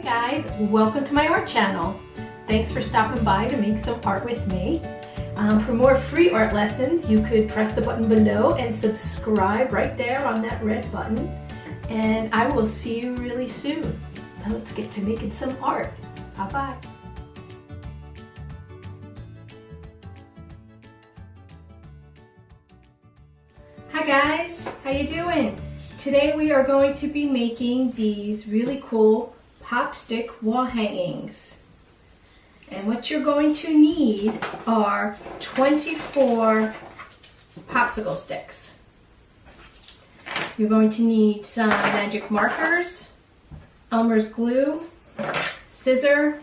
guys, welcome to my art channel. Thanks for stopping by to make some art with me. For more free art lessons, you could press the button below and subscribe right there on that red button. And I will see you really soon. Now let's get to making some art. Bye-bye. Hi guys, how you doing? Today we are going to be making these really cool Popstick wall hangings. And what you're going to need are 24 popsicle sticks. You're going to need some magic markers, Elmer's glue, scissor,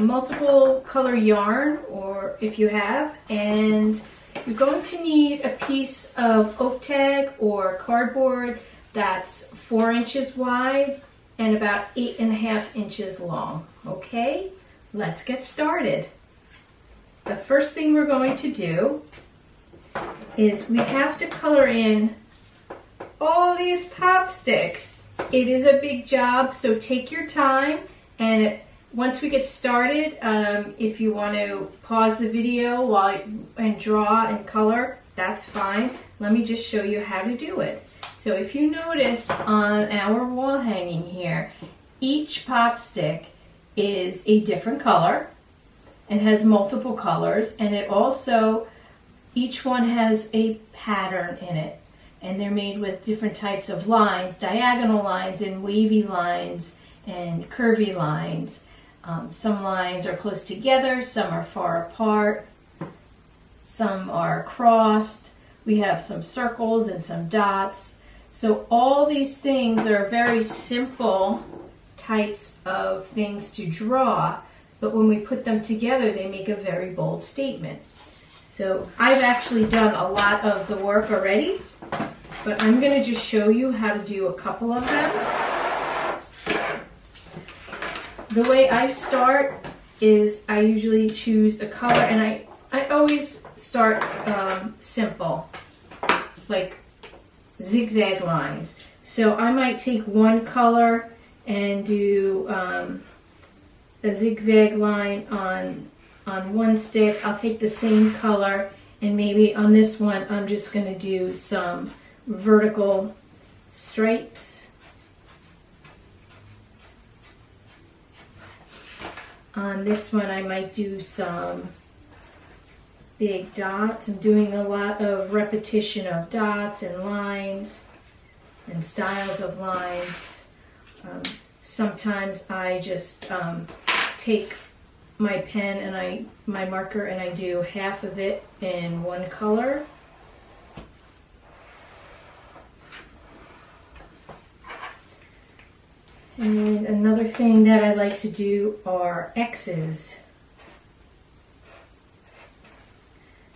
multiple color yarn, or if you have, and you're going to need a piece of oak tag or cardboard that's 4 inches wide and about 8.5 inches long. Okay, let's get started. The first thing we're going to do is we have to color in all these pop sticks. It is a big job, so take your time, and once we get started, if you want to pause the video and draw and color, that's fine. Let me just show you how to do it. So if you notice on our wall hanging here, each pop stick is a different color and has multiple colors, and it also, each one has a pattern in it. And they're made with different types of lines, diagonal lines and wavy lines and curvy lines. Some lines are close together, some are far apart, some are crossed. We have some circles and some dots. So all these things are very simple types of things to draw, but when we put them together, they make a very bold statement. So I've actually done a lot of the work already, but I'm going to just show you how to do a couple of them. The way I start is I usually choose a color, and I always start simple, like zigzag lines. So I might take one color and do a zigzag line on one stick. I'll take the same color, and maybe on this one I'm just going to do some vertical stripes. On this one I might do some big dots. I'm doing a lot of repetition of dots and lines and styles of lines. Sometimes I just take my pen and my marker and I do half of it in one color. And another thing that I like to do are X's.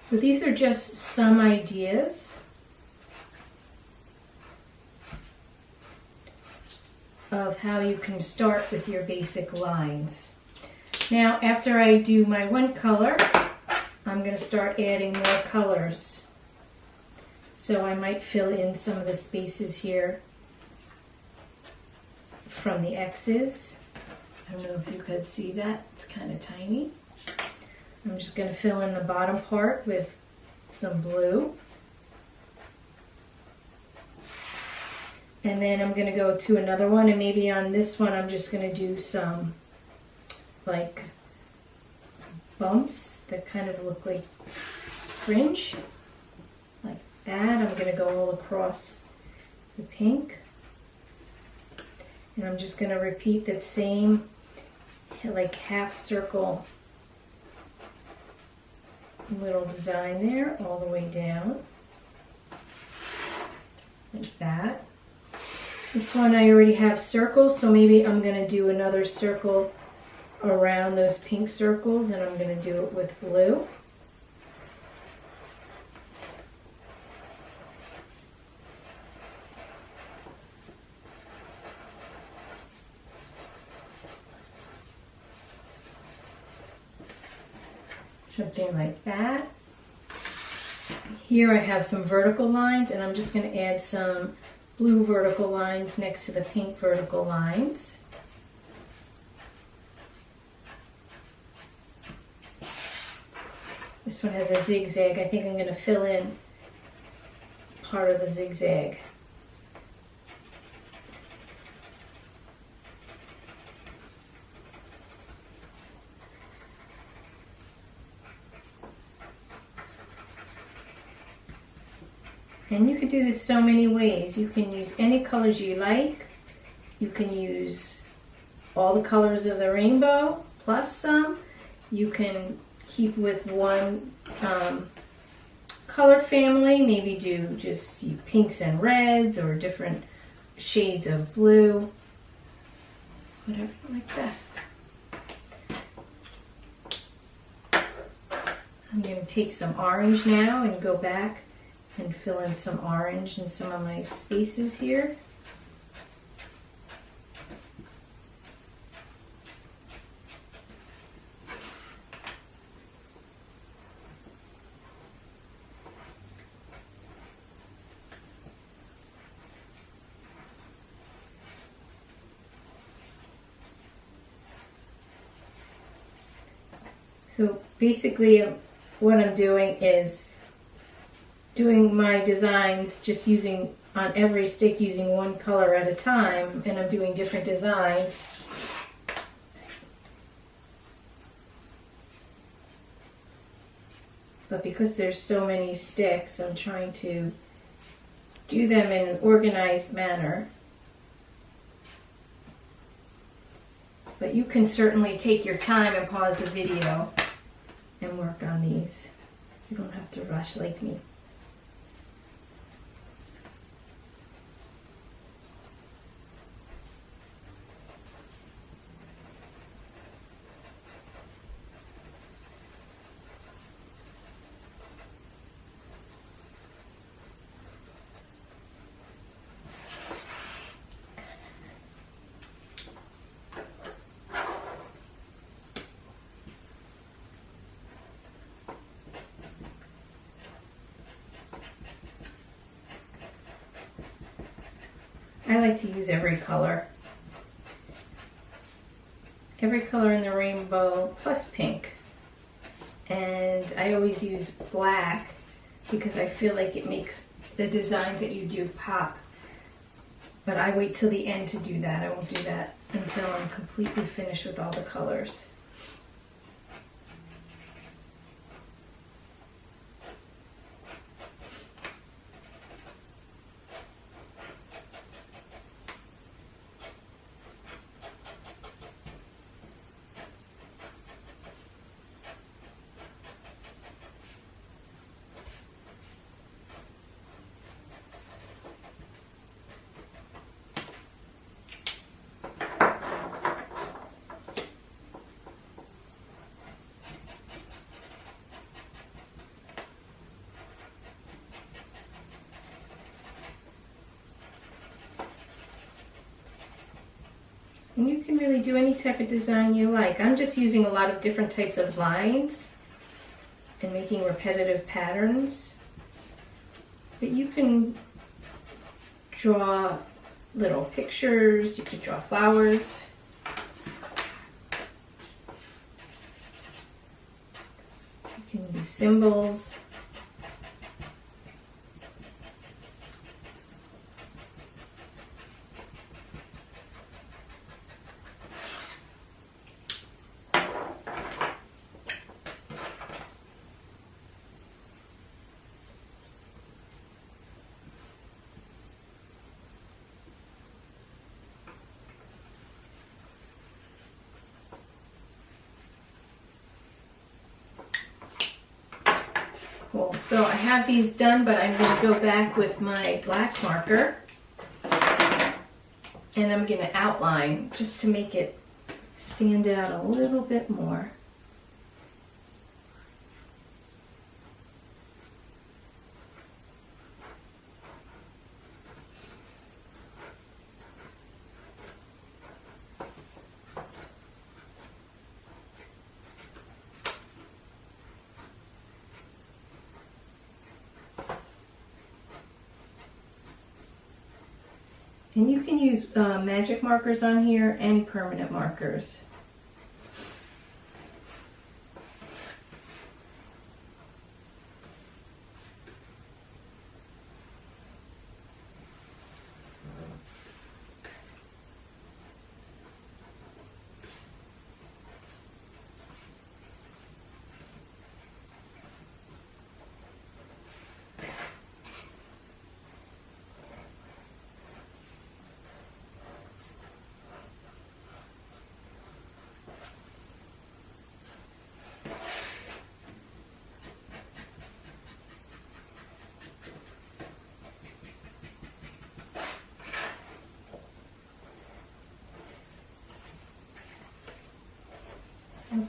So these are just some ideas of how you can start with your basic lines. Now, after I do my one color, I'm going to start adding more colors. So I might fill in some of the spaces here from the X's. I don't know if you could see that, it's kind of tiny. I'm just going to fill in the bottom part with some blue. And then I'm going to go to another one, and maybe on this one I'm just going to do some like bumps that kind of look like fringe. Like that. I'm going to go all across the pink. And I'm just going to repeat that same like half circle little design there all the way down. Like that. This one I already have circles, so maybe I'm going to do another circle around those pink circles, and I'm going to do it with blue. Something like that. Here I have some vertical lines, and I'm just going to add some blue vertical lines next to the pink vertical lines. This one has a zigzag. I think I'm going to fill in part of the zigzag. And you can do this so many ways. You can use any colors you like. You can use all the colors of the rainbow plus some. You can keep with one color family, maybe do just pinks and reds or different shades of blue, whatever you like best. I'm going to take some orange now and go back and fill in some orange in some of my spaces here. So basically what I'm doing is doing my designs just using on every stick using one color at a time, and I'm doing different designs. But because there's so many sticks, I'm trying to do them in an organized manner. But you can certainly take your time and pause the video and work on these. You don't have to rush like me. I like to use every color in the rainbow plus pink, and I always use black because I feel like it makes the designs that you do pop, but I wait till the end to do that. I won't do that until I'm completely finished with all the colors. And you can really do any type of design you like. I'm just using a lot of different types of lines and making repetitive patterns. But you can draw little pictures, you could draw flowers. You can use symbols. Cool. So I have these done, but I'm going to go back with my black marker and I'm going to outline just to make it stand out a little bit more. And you can use magic markers on here and permanent markers.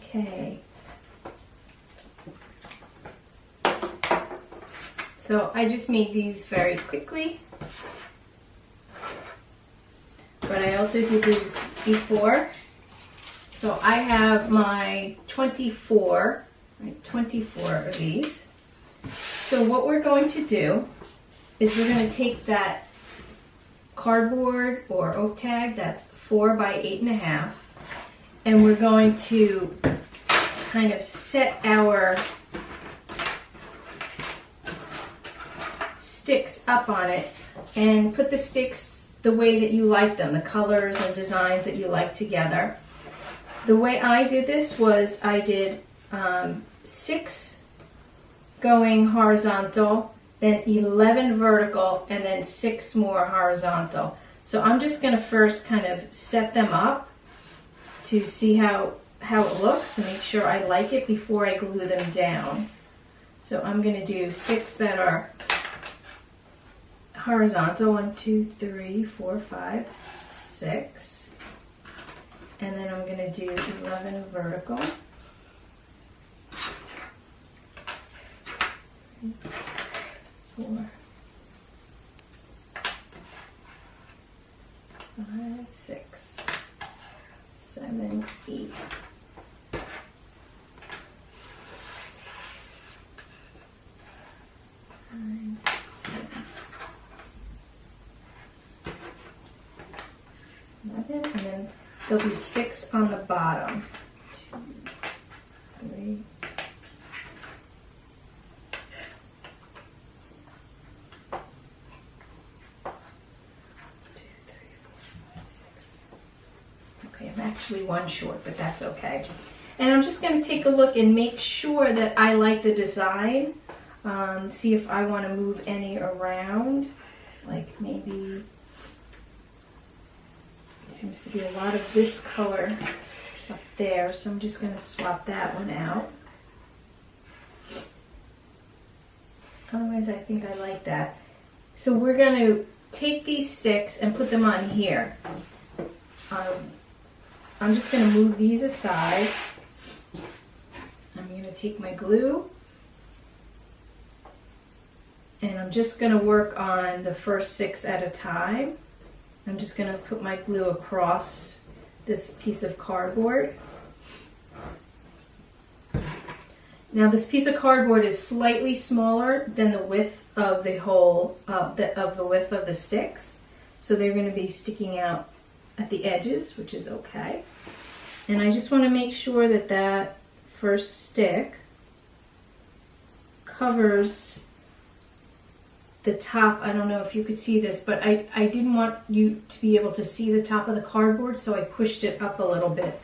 Okay. So I just made these very quickly, but I also did this before. So I have my 24 of these. So what we're going to do is we're going to take that cardboard or oak tag that's 4 by 8.5, and we're going to kind of set our sticks up on it and put the sticks the way that you like them, the colors and designs that you like together. The way I did this was I did 6 going horizontal, then 11 vertical, and then 6 more horizontal. So I'm just going to first kind of set them up to see how it looks and make sure I like it before I glue them down. So I'm going to do 6 that are horizontal, 1, 2, 3, 4, 5, 6. And then I'm going to do 11 vertical. 4, 5, 6, 7, 8. 9, 10, 11, and then there'll be 6 on the bottom. 2, 3, 6. Okay, I'm actually 1 short, but that's okay. And I'm just going to take a look and make sure that I like the design. See if I want to move any around, like maybe. Seems to be a lot of this color up there, so I'm just going to swap that one out. Otherwise, I think I like that. So we're going to take these sticks and put them on here. I'm just going to move these aside. I'm going to take my glue, and I'm just going to work on the first 6 at a time. I'm just going to put my glue across this piece of cardboard. Now this piece of cardboard is slightly smaller than the width of the whole the width of the sticks, so they're going to be sticking out at the edges, which is okay. And I just want to make sure that that first stick covers the top. I don't know if you could see this, but I didn't want you to be able to see the top of the cardboard, so I pushed it up a little bit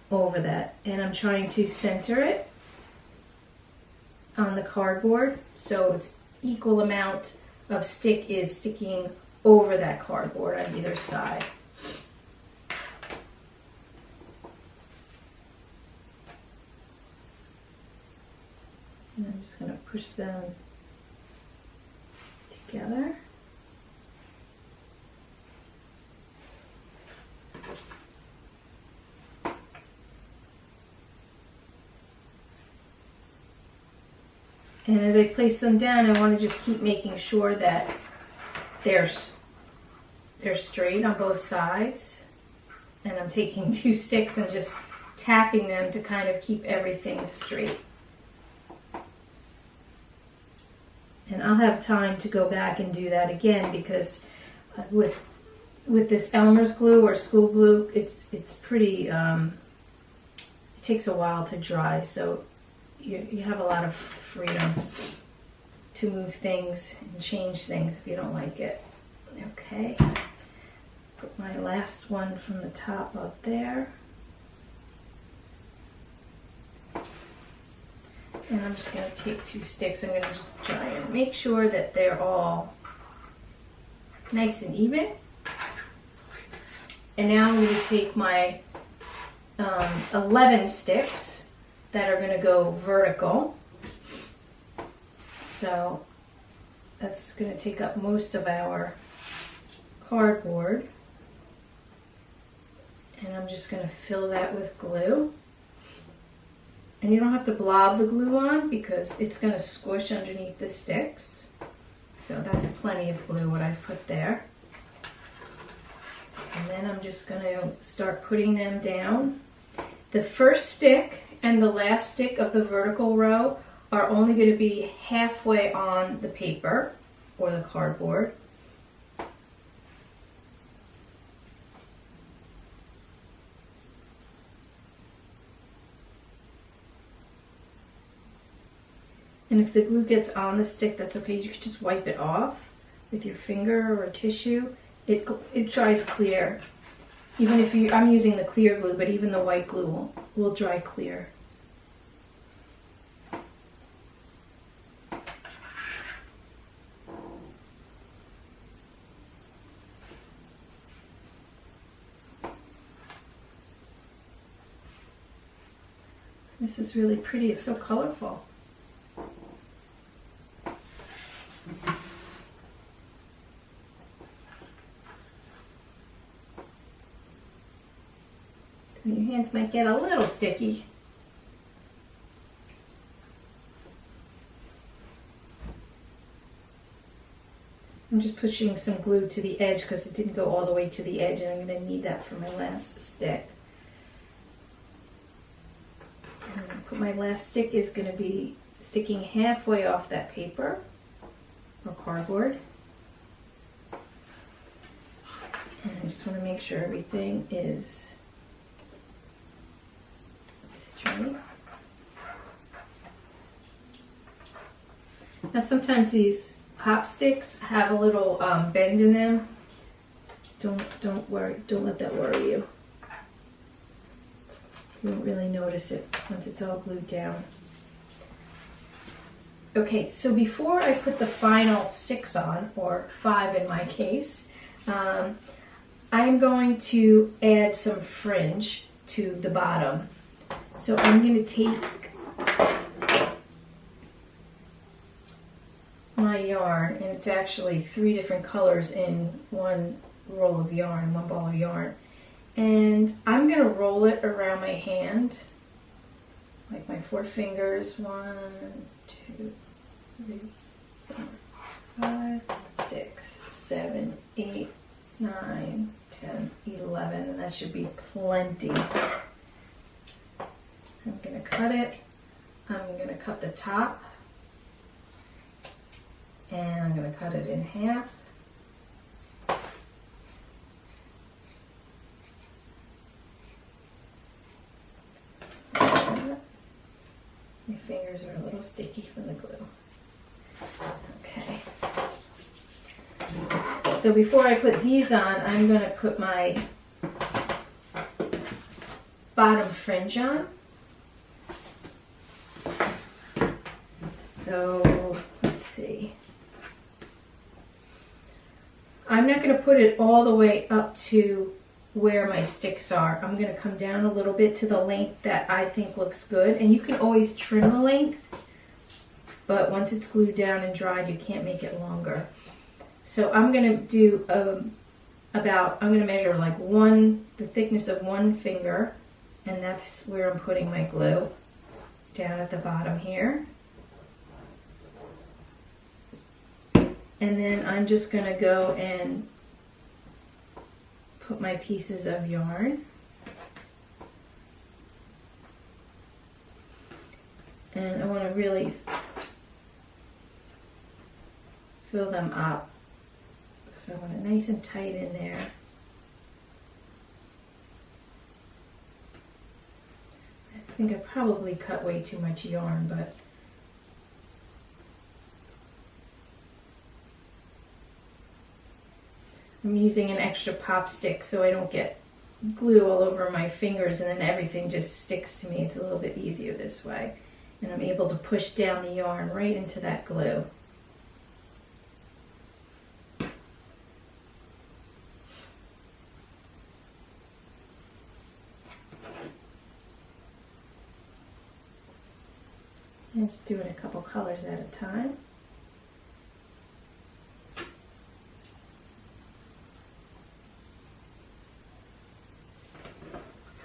over that. And I'm trying to center it on the cardboard so it's equal amount of stick is sticking over that cardboard on either side. And I'm just going to push them together. And as I place them down, I want to just keep making sure that they're straight on both sides. And I'm taking 2 sticks and just tapping them to kind of keep everything straight. And I'll have time to go back and do that again, because with this Elmer's glue or school glue, it's pretty, it takes a while to dry, so you have a lot of freedom to move things and change things if you don't like it. Okay, put my last one from the top up there. And I'm just going to take 2 sticks. I'm going to just try and make sure that they're all nice and even. And now I'm going to take my 11 sticks that are going to go vertical. So that's going to take up most of our cardboard. And I'm just going to fill that with glue. And you don't have to blob the glue on because it's going to squish underneath the sticks. So that's plenty of glue what I've put there. And then I'm just going to start putting them down. The first stick and the last stick of the vertical row are only going to be halfway on the paper or the cardboard. And if the glue gets on the stick, that's okay. You can just wipe it off with your finger or a tissue. It dries clear. Even if I'm using the clear glue, but even the white glue will dry clear. This is really pretty. It's so colorful. Your hands might get a little sticky. I'm just pushing some glue to the edge because it didn't go all the way to the edge, and I'm going to need that for my last stick. And I'm going to put my last stick is going to be sticking halfway off that paper or cardboard. And I just want to make sure everything is straight. Now sometimes these Popsticks have a little bend in them. Don't worry. Don't let that worry you. You won't really notice it once it's all glued down. Okay, so before I put the final 6 on, or 5 in my case, I'm going to add some fringe to the bottom. So I'm going to take my yarn, and it's actually 3 different colors in one roll of yarn, one ball of yarn. And I'm going to roll it around my hand, like my 4 fingers. 1, 2, 3, 4, 5, 6, 7, 8, 9, 10, 11, and that should be plenty. I'm going to cut it. I'm going to cut the top, and I'm going to cut it in half. My fingers are a little sticky from the glue. Okay. So before I put these on, I'm going to put my bottom fringe on. So let's see. I'm not going to put it all the way up to where my sticks are. I'm going to come down a little bit to the length that I think looks good. And you can always trim the length, but once it's glued down and dried, you can't make it longer. So I'm going to do I'm going to measure like the thickness of 1 finger, and that's where I'm putting my glue, down at the bottom here. And then I'm just going to go and put my pieces of yarn. And I want to really fill them up. So I want it nice and tight in there. I think I probably cut way too much yarn, but I'm using an extra pop stick so I don't get glue all over my fingers and then everything just sticks to me. It's a little bit easier this way. And I'm able to push down the yarn right into that glue. I'm just doing a couple colors at a time.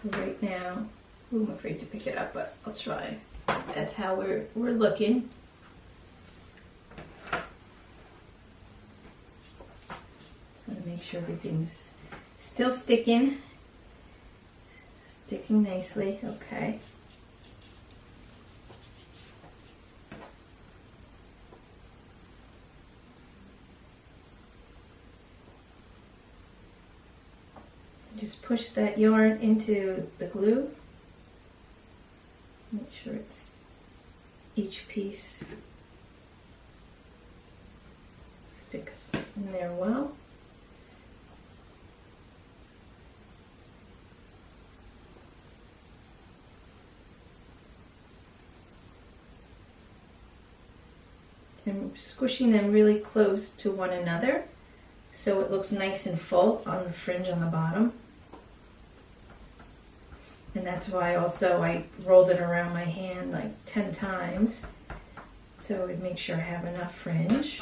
So right now, I'm afraid to pick it up, but I'll try. that's how we're looking. So to make sure everything's still sticking nicely. Okay. Just push that yarn into the glue. Make sure it's each piece sticks in there well. And squishing them really close to one another so it looks nice and full on the fringe on the bottom. And that's why also I rolled it around my hand like 10 times so I'd make sure I have enough fringe.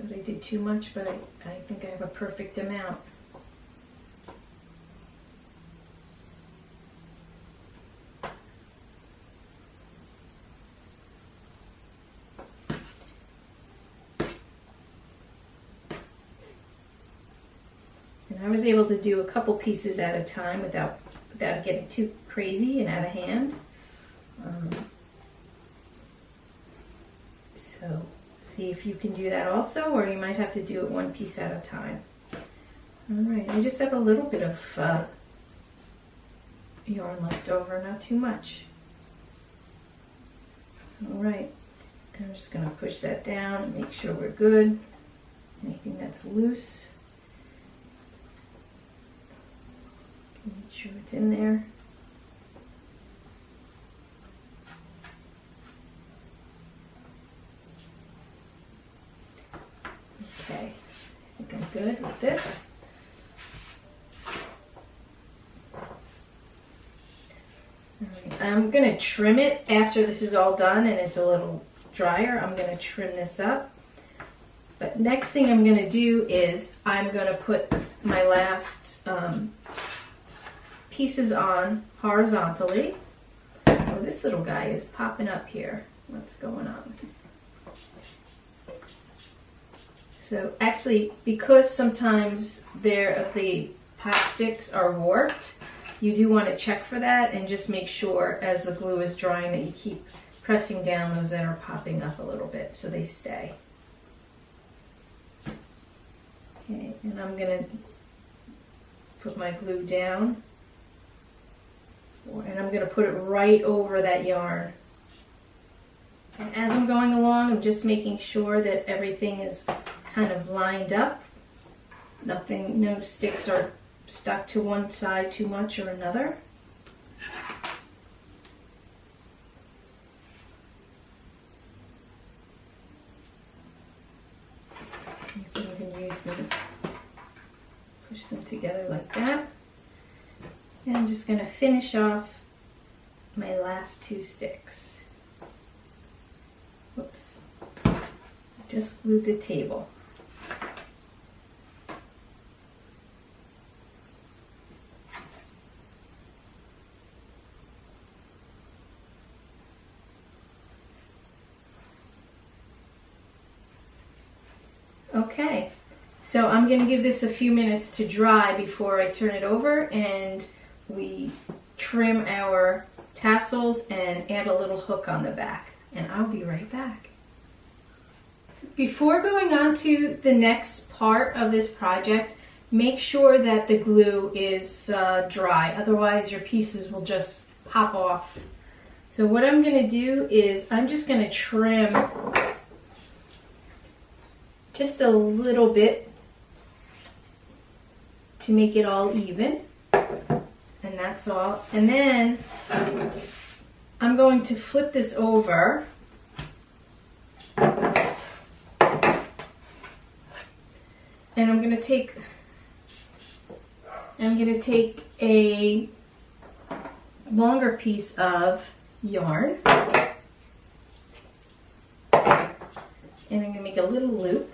I did too much, but I think I have a perfect amount. And I was able to do a couple pieces at a time without getting too crazy and out of hand. So see if you can do that also, or you might have to do it one piece at a time. All right, I just have a little bit of yarn left over, not too much. All right, I'm just gonna push that down and make sure we're good. Anything that's loose, make sure it's in there. Okay, I think I'm good with this. All right, I'm going to trim it after this is all done and it's a little drier. I'm going to trim this up. But next thing I'm going to do is I'm going to put my last pieces on horizontally. Oh, this little guy is popping up here. What's going on? So actually, because sometimes the Popsticks are warped, you do want to check for that and just make sure as the glue is drying that you keep pressing down those that are popping up a little bit so they stay. Okay, and I'm going to put my glue down and I'm going to put it right over that yarn. And as I'm going along, I'm just making sure that everything is kind of lined up. No sticks are stuck to one side too much or another. You can even use them, push them together like that. And I'm just going to finish off my last two sticks. Whoops, I just glued the table. Okay, so I'm going to give this a few minutes to dry before I turn it over and we trim our tassels and add a little hook on the back. And I'll be right back. So before going on to the next part of this project, make sure that the glue is dry, otherwise your pieces will just pop off. So what I'm going to do is I'm just going to trim just a little bit to make it all even, and that's all. And then I'm going to flip this over and I'm going to take a longer piece of yarn. And I'm going to make a little loop.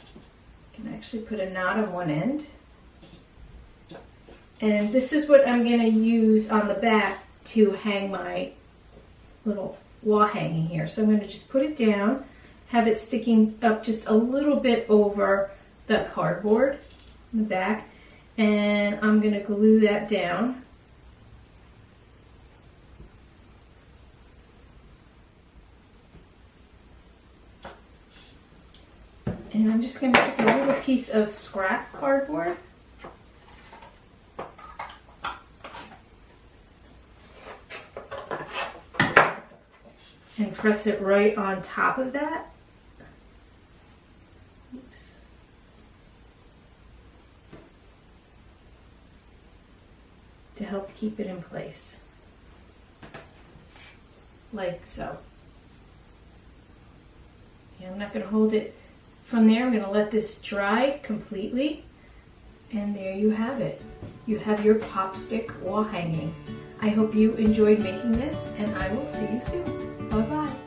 I can actually put a knot on one end. And this is what I'm going to use on the back to hang my little wall hanging here. So I'm going to just put it down, have it sticking up just a little bit over the cardboard in the back, and I'm going to glue that down. And I'm just going to take a little piece of scrap cardboard and press it right on top of that. Oops. To help keep it in place, like so. And I'm not going to hold it from there. I'm going to let this dry completely, and there you have it. You have your Popstick wall hanging. I hope you enjoyed making this, and I will see you soon. Bye-bye.